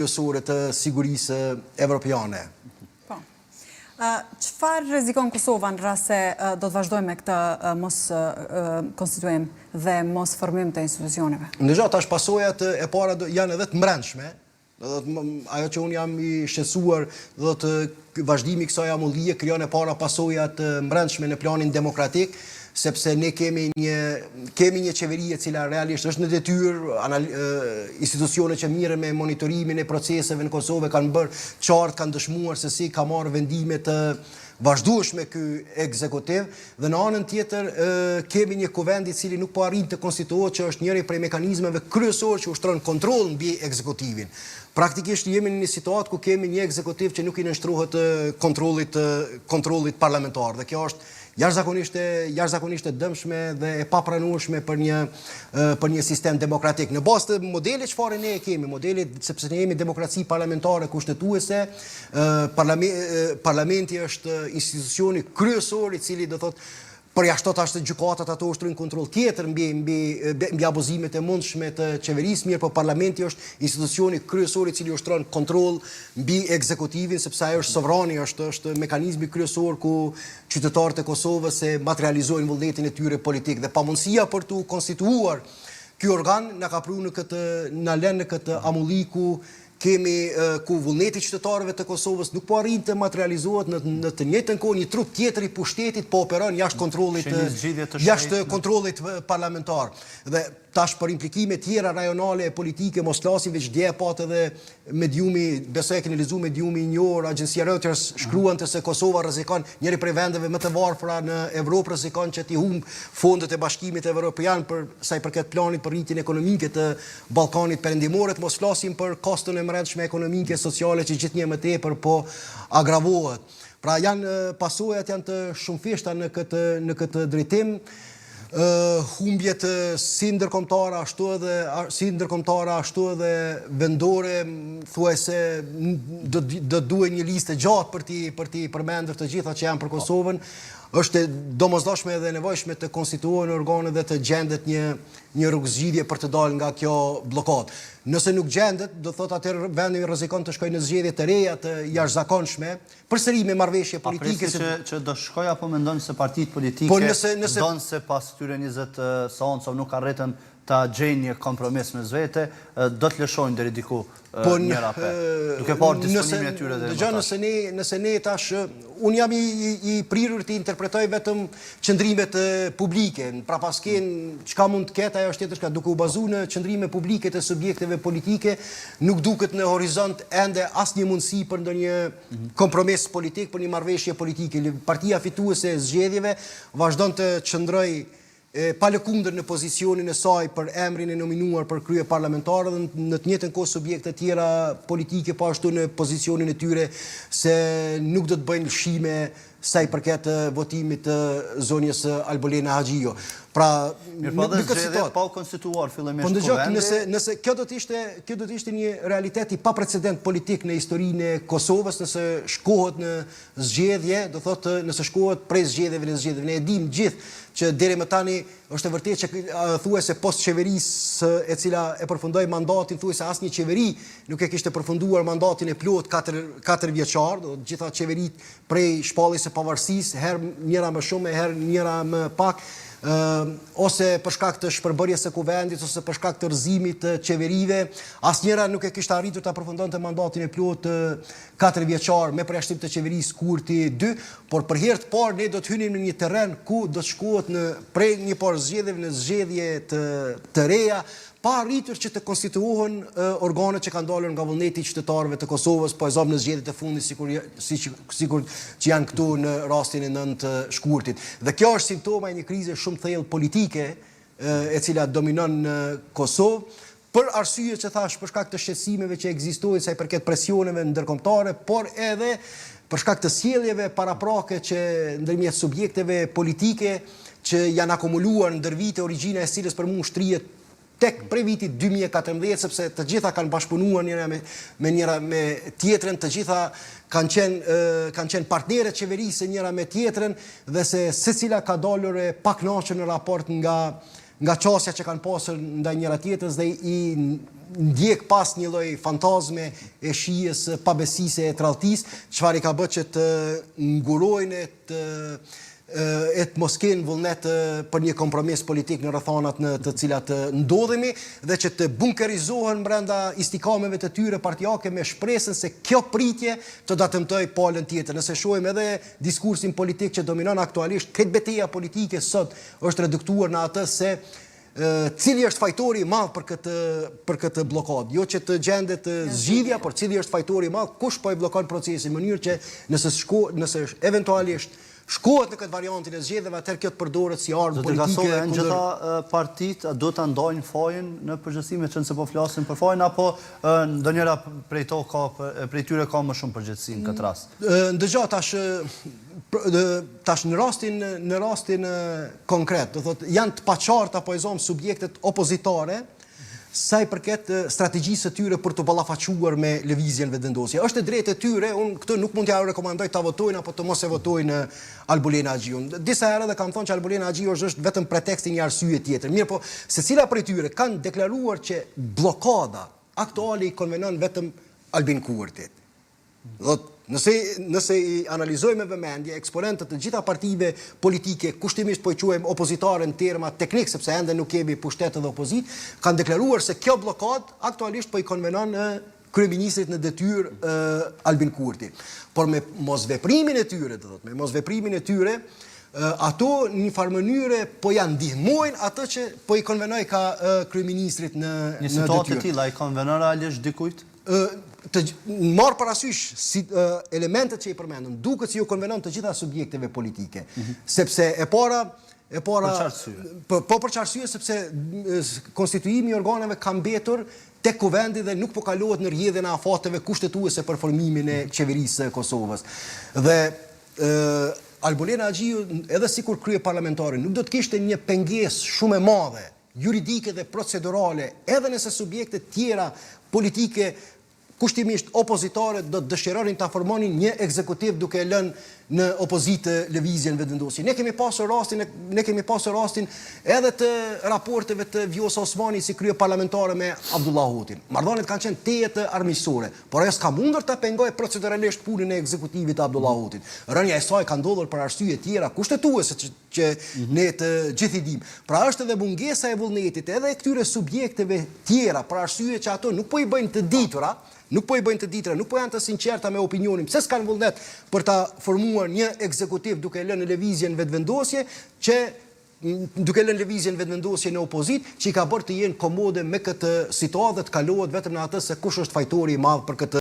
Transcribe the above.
kryesore të sigurisë evropiane. Çfarë rrezikon Kosova në rast se do të vazhdojmë me këtë mos konstituim dhe mos formim të institucioneve? Ndërsa tash pasojat e para janë edhe të mbrëmshme. Ajo që unë jam i shqetësuar, do të vazhdimi i kësaj amullie krijon e para pasoja të mbrëmshme në planin demokratik, sepse ne kemi një qeveri e cila realisht është në detyrë, institucione që mirën me monitorimin e proceseve në Kosovë kanë bërë qartë, kanë dëshmuar se si ka marrë vendime të vazhdueshme ky ekzekutiv, dhe në anën tjetër kemi një kuvend i cili nuk po arrin të konstituohet, që është njëri prej mekanizmeve kryesor që ushtron kontroll mbi ekzekutivin. Praktikisht jemi në një situatë ku kemi një ekzekutiv që nuk i nënshtrohet kontrollit parlamentar, dhe kjo është jashtëzakonisht e dëmshme dhe e papranueshme për një sistem demokratik. Në bazë të modelit çfarë ne e kemi, modelit sepse ne jemi demokraci parlamentare kushtetuese, parlamenti është institucioni kryesor i cili do thotë përjashtot ashtë gjykatat ato ushtrojnë kontroll tjetër mbi abuzimet e mundshme të qeverisë, mirë, po parlamenti është institucioni kryesor i cili ushtron kontroll mbi ekzekutivin, sepse ajo është sovrani, është mekanizmi kryesor ku qytetarët e Kosovës se materializojnë vullnetin e tyre politik, dhe pamundësia për të konstituuar ky organ na ka pru na lënë në këtë amulli ku vullneti i qytetarëve të Kosovës nuk po arrin të materializohet në të njëjtën kohë një trup tjetër i pushtetit po operon jashtë kontrollit parlamentar. Dhe tash për implikime tjera rajonale e politike, mos flasim veç dje pat edhe mediumi, besoj e keni lexuar mediumi i njohur, agjencia Reuters shkruante se Kosova rrezikon, njëri prej vendeve më të varfra në Evropë rrezikon që t'i humb fondet e Bashkimit Evropian për sa i përket planit për rritjen ekonomike të Ballkanit Perëndimor, mos flasim për kostën e mredshme ekonomike, sociale që gjithnjë më tepër po agravohet. Pra pasojat janë të shumëfishta në këtë drejtim. Humbjet si ndërkombëtare ashtu edhe vendore, thuajse do duhet një listë gjatë për t'i përmendur të gjitha që janë për Kosovën. Është domosdoshme dhe nevojshme të konstituohen organet dhe të gjendet një rrugëzgjidhje për të dalë nga kjo blokadë. Nëse nuk gjendet, do thotë atëherë vendi rrezikon të shkojë në zgjedhje të reja të jashtëzakonshme, përsëri me marrëveshje politike. Që do shkojë apo mendon se partitë politike donë se pas këtyre 20 seancave nuk arritën ta gjejnë një kompromis mes vete, do të lëshojnë deri diku njëra pe. Duke parë disponimin e tyre dhe Dëgjoj, nëse ne tash unë jam i prirur të interpretoj vetëm qëndrimet publike. Pra pasken çka mund të ketë ajo është tjetër çka, duke u bazuar në qëndrime publike të subjekteve politike, nuk duket në horizont ende asnjë mundësi për ndonjë kompromis politik, për një marrëveshje politike. Partia fituese e zgjedhjeve vazhdon të qëndrojë pa lëkundër në pozicionin e saj për emrin e nominuar për krye parlamentare, dhe në të njëjtën kohë subjekte tjera politike po ashtu në pozicionin e tyre se nuk do të bëjnë lëshime sa i përket votimit të zonjës Albolena Haxhio. Pra, në këtë situatë pa u konstituar fillimisht kuvendi. Nëse kjo do të ishte një realitet i paprecedent politik në historinë e Kosovës, nëse shkohet në zgjedhje, do thotë nëse shkohet prej zgjedhjeve në zgjedhje. Ne e dimë gjithë që deri më tani është e vërtetë që thuajse post qeverisë e cila e përfundoi mandatin, thuajse asnjë qeveri nuk e kishte përfunduar mandatin e plot 4 vjeçar, do gjitha qeveritë prej shpalljes së pavarësisë, herë njëra më shumë, herë njëra më pak, ose për shkak të shpërbërjes së kuvendit, ose për shkak të rrëzimit të qeverive, asnjëra nuk e kishte arritur ta përfundonte mandatin e plot 4 vjeçar me përjashtim të qeverisë Kurti 2, por për herë të parë ne do të hynim në një terren ku do të shkohet prej një parë zgjedhjeve në zgjedhje të reja, pa arritur që të konstituohen organet që kanë dalur nga vullneti i qytetarëve të Kosovës, po e zëm në zgjedhjet e fundit sikur që janë këtu në rastin e 9 shkurtit. Dhe kjo është simptoma e një krize shumë thellë politike e cila dominon në Kosovë, për arsye që thash, për shkak të shqetësimeve që ekzistojnë sa i përket presioneve ndërkombëtare, por edhe për shkak të sjelljeve paraprake që ndërmjet subjekteve politike që janë akumuluar ndër vite, origjina e cilës për mua shtrihet tek prej vitit 2014, sepse të gjitha kanë bashkëpunuar njëra me tjetrën, të gjitha kanë qenë partnerët qeverisë njëra me tjetrën, dhe se secila ka dalur e pakënaqur në raport nga nga qasja që kanë pasur ndaj njëra tjetrës dhe i ndjek pas një lloj fantazme e shijes pabesise e tradhtisë, çfarë i ka bërë që të ngurojnë të mos kenë vullnet për një kompromis politik në rrethanat në të cilat ndodhemi dhe që të bunkerizohen brenda istikameve të tyre partijake me shpresën se kjo pritje të dëmtoj palën tjetër. Nëse shohim edhe diskursin politik që dominon aktualisht, këtë betejë politike sot është reduktuar në atë se cili është fajtori i madh për këtë blokadë. Jo që të gjendet zgjidhja, por cili është fajtori i madh, kush po e bllokon procesin, në mënyrë që nëse eventualisht shkohet në këtë variantin e zgjedhjeve, atëherë kjo të përdoret si armë politike. Në gjitha partitë do ta ndajnë fajin në përgjithësi me qenë se po flasin për fajin, apo ndonjëra prej tyre ka më shumë përgjegjësi në këtë rast? Ndëgjoj tash në rastin konkret, do thotë janë të paqarta apo subjektet opozitare sa i përket strategjisë së tyre për të ballafaquar me lëvizjen vetëvendosje. Është e drejtë e tyre, unë këtë nuk mund t'ja rekomandoj ta votojnë apo të mos e votojnë Albulena Agjiun. Disa herë edhe kam thënë që Albulena Agjiu është vetëm preteksti një arsye tjetër. Mirë, po secila prej tyre kanë deklaruar që bllokada aktuale i konvenon vetëm Albin Kurtit. Nëse i analizojmë me vëmendje eksponentët të gjitha partive politike, kushtimisht po i quajmë opozitare në terma teknik, sepse ende nuk kemi pushtet edhe opozit, kanë deklaruar se kjo blokad aktualisht po i konvenon kryeministrit në detyrë Albin Kurti. Por me mosveprimin e tyre, ato një farë mënyre po janë ndihmojnë atë që po i konvenoj ka kryeministrit në detyrë. Një situatë e tilla i konvenon realisht dikujt? Të marrë parasysh si elementet që i përmendëm, duket si ju konvenon të gjitha subjekteve politike, sepse e para për çarsye sepse konstituimi i organeve ka mbetur tek kuvendi dhe nuk po kalohet në rrjedhjen e afateve kushtetuese për formimin e qeverisë së Kosovës. Dhe Albulena Agjiu, edhe sikur krye parlamentare, nuk do të kishte një pengesë shumë e madhe juridike dhe procedurale, edhe nëse subjekte tjera politike kushtimisht opozitare do të dëshironin ta formonin një ekzekutiv duke lënë në opozitë lëvizjen vetëvendosje. Ne kemi pasur rastin edhe të raporteve të Vjosa Osmani si krye parlamentare me Abdullah Hotin. Marrëdhëniet kanë qenë teje të armiqësore, por ajo s'ka mundur ta pengojë proceduralisht punën e ekzekutivit të Abdullah Hotit. Rënja e saj ka ndodhur për arsye tjera kushtetuese që ne të gjithë i dimë. Pra është edhe mungesa e vullnetit edhe këtyre subjekteve tjera për arsye që ato nuk po i bëjnë të ditura, nuk po janë të sinqerta me opinionin, pse s'kan vullnet për ta formuar një ekzekutiv duke lënë lëvizjen vetëvendosje në opozit, që i ka bërë të jenë komode me këtë situatë dhe të kalohet vetëm në atë se kush është fajtori i madh për këtë